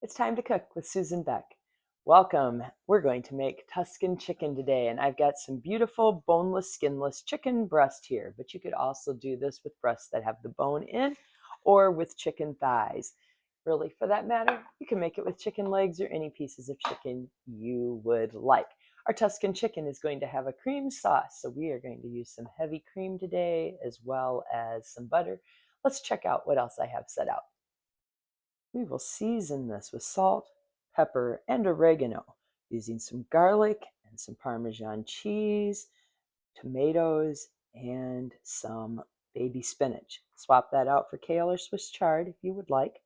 It's time to cook with Susan Beck. Welcome. We're going to make Tuscan chicken today, and I've got some beautiful boneless, skinless chicken breast here, but you could also do this with breasts that have the bone in or with chicken thighs. Really, for that matter, you can make it with chicken legs or any pieces of chicken you would like. Our Tuscan chicken is going to have a cream sauce, so we are going to use some heavy cream today as well as some butter. Let's check out what else I have set out. We will season this with salt, pepper, and oregano, using some garlic and some Parmesan cheese, tomatoes, and some baby spinach. Swap that out for kale or Swiss chard if you would like.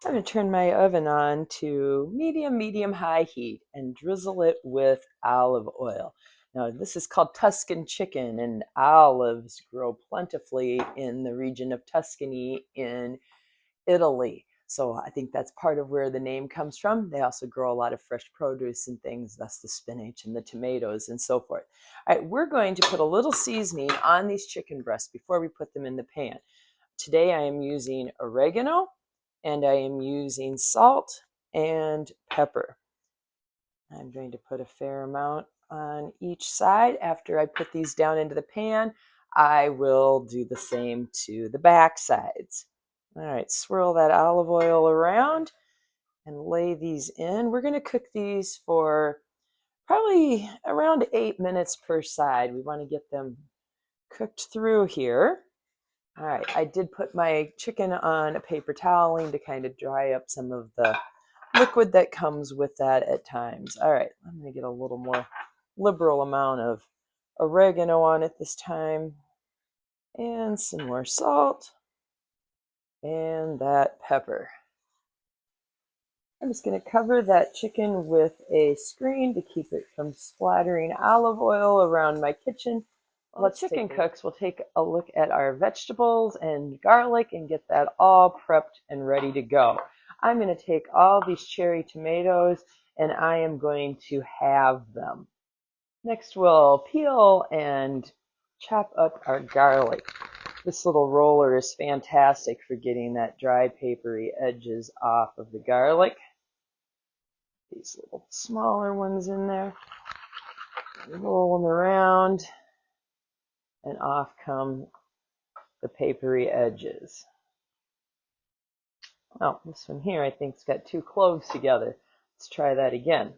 I'm going to turn my oven on to medium-high heat and drizzle it with olive oil. Now, this is called Tuscan chicken, and olives grow plentifully in the region of Tuscany in Italy. So I think that's part of where the name comes from. They also grow a lot of fresh produce and things, thus the spinach and the tomatoes and so forth. All right, we're going to put a little seasoning on these chicken breasts before we put them in the pan. Today I am using oregano and I am using salt and pepper. I'm going to put a fair amount on each side. After I put these down into the pan, I will do the same to the back sides. All right, swirl that olive oil around and lay these in. We're going to cook these for probably around 8 minutes per side. We want to get them cooked through here. All right, I did put my chicken on a paper toweling to kind of dry up some of the liquid that comes with that at times. All right, I'm going to get a little more liberal amount of oregano on it this time, and some more salt. And that pepper. I'm just going to cover that chicken with a screen to keep it from splattering olive oil around my kitchen. While the chicken cooks, we'll take a look at our vegetables and garlic and get that all prepped and ready to go. I'm going to take all these cherry tomatoes and I am going to halve them. Next, we'll peel and chop up our garlic. This little roller is fantastic for getting that dry papery edges off of the garlic. These little smaller ones in there. Roll them around and off come the papery edges. Oh, this one here I think's got 2 cloves together. Let's try that again.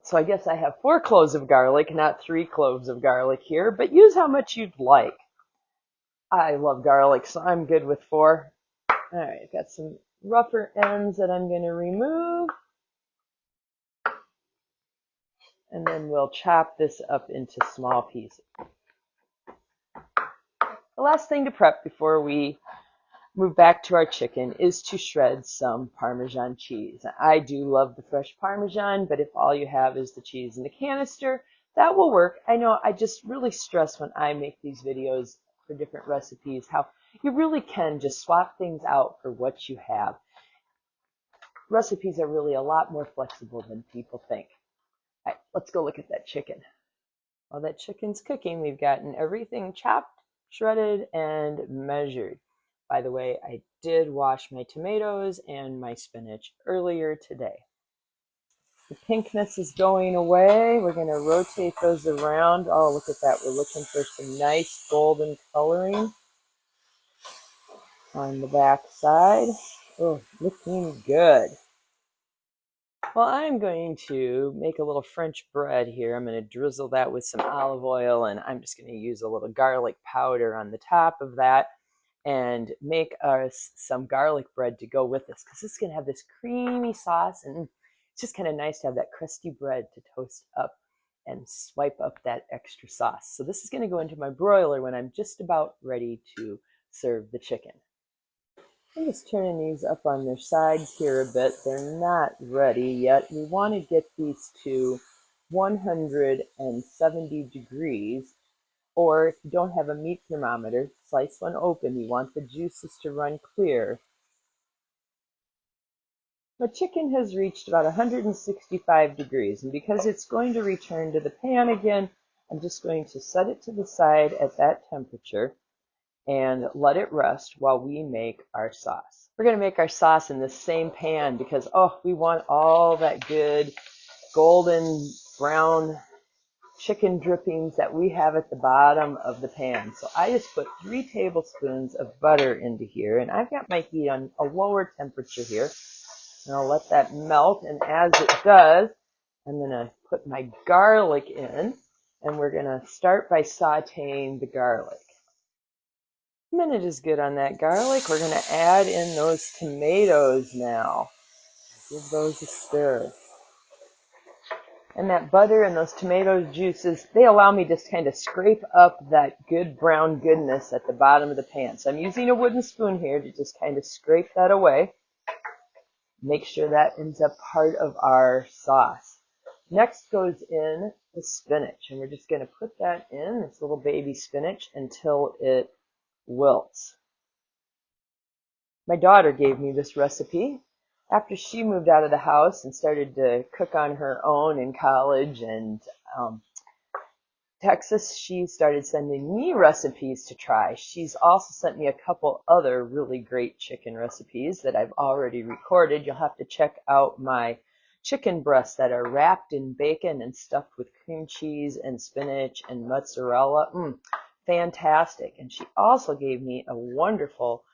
So I guess I have 4 cloves of garlic, not 3 cloves of garlic here, but use how much you'd like. I love garlic, so I'm good with 4. All right, I've got some rougher ends that I'm going to remove. And then we'll chop this up into small pieces. The last thing to prep before we move back to our chicken is to shred some Parmesan cheese. I do love the fresh Parmesan, but if all you have is the cheese in the canister, that will work. I know I just really stress when I make these videos for different recipes how you really can just swap things out for what you have. Recipes are really a lot more flexible than people think. All right, let's go look at that chicken. While that chicken's cooking, we've gotten everything chopped, shredded, and measured. By the way, I did wash my tomatoes and my spinach earlier today. The pinkness is going away. We're going to rotate those around. Oh, look at that. We're looking for some nice golden coloring on the back side. Oh, looking good. Well, I'm going to make a little French bread here. I'm going to drizzle that with some olive oil, and I'm just going to use a little garlic powder on the top of that and make us some garlic bread to go with this, because this is going to have this creamy sauce, and it's just kind of nice to have that crusty bread to toast up and swipe up that extra sauce. So this is going to go into my broiler when I'm just about ready to serve the chicken. I'm just turning these up on their sides here a bit. They're not ready yet. We want to get these to 170 degrees. Or if you don't have a meat thermometer, slice one open. You want the juices to run clear. My chicken has reached about 165 degrees, and because it's going to return to the pan again, I'm just going to set it to the side at that temperature. and let it rest while we make our sauce. We're going to make our sauce in the same pan because, oh, we want all that good golden brown chicken drippings that we have at the bottom of the pan. So I just put 3 tablespoons of butter into here, and I've got my heat on a lower temperature here. And I'll let that melt, and as it does, I'm going to put my garlic in, and we're going to start by sauteing the garlic. A minute is good on that garlic. We're going to add in those tomatoes now. Give those a stir. And that butter and those tomato juices, they allow me to just kind of scrape up that good brown goodness at the bottom of the pan. So I'm using a wooden spoon here to just kind of scrape that away. Make sure that ends up part of our sauce. Next goes in the spinach, and we're just going to put that in, this little baby spinach, until it wilts. My daughter gave me this recipe after she moved out of the house and started to cook on her own in college and Texas. She started sending me recipes to try. She's also sent me a couple other really great chicken recipes that I've already recorded. You'll have to check out my chicken breasts that are wrapped in bacon and stuffed with cream cheese and spinach and mozzarella. Fantastic. And she also gave me a wonderful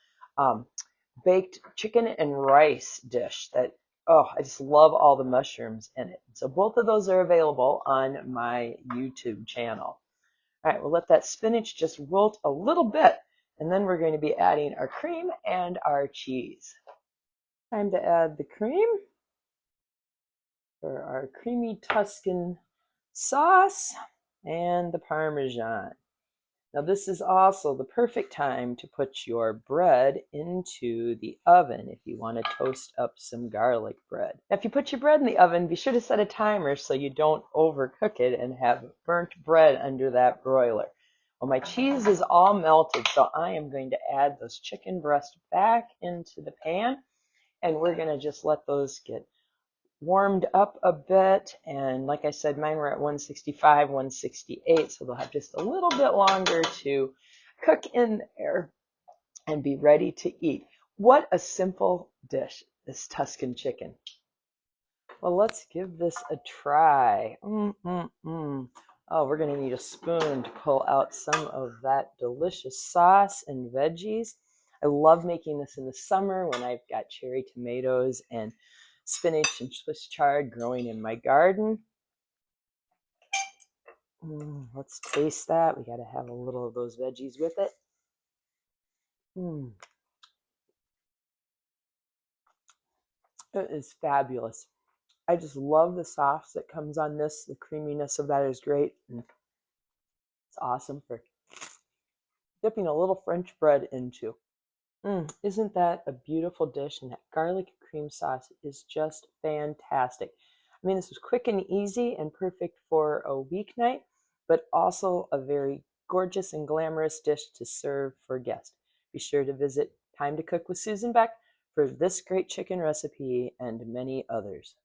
baked chicken and rice dish that, oh, I just love all the mushrooms in it. So both of those are available on my YouTube channel. All right, we'll let that spinach just wilt a little bit, and then we're going to be adding our cream and our cheese. Time to add the cream for our creamy Tuscan sauce and the Parmesan. Now this is also the perfect time to put your bread into the oven if you want to toast up some garlic bread. Now if you put your bread in the oven, be sure to set a timer so you don't overcook it and have burnt bread under that broiler. Well, my cheese is all melted, so I am going to add those chicken breasts back into the pan, and we're going to just let those get warmed up a bit. And like I said, mine were at 165, 168, so they'll have just a little bit longer to cook in there and be ready to eat. What a simple dish, this Tuscan chicken. Well, let's give this a try. Oh, we're going to need a spoon to pull out some of that delicious sauce and veggies. I love making this in the summer when I've got cherry tomatoes and spinach and Swiss chard growing in my garden. Let's taste that. We got to have a little of those veggies with it. It is fabulous. I just love the sauce that comes on this. The creaminess of that is great. And it's awesome for dipping a little French bread into. Isn't that a beautiful dish? And that garlic cream sauce is just fantastic. I mean, this was quick and easy and perfect for a weeknight, but also a very gorgeous and glamorous dish to serve for guests. Be sure to visit Time to Cook with Susan Beck for this great chicken recipe and many others.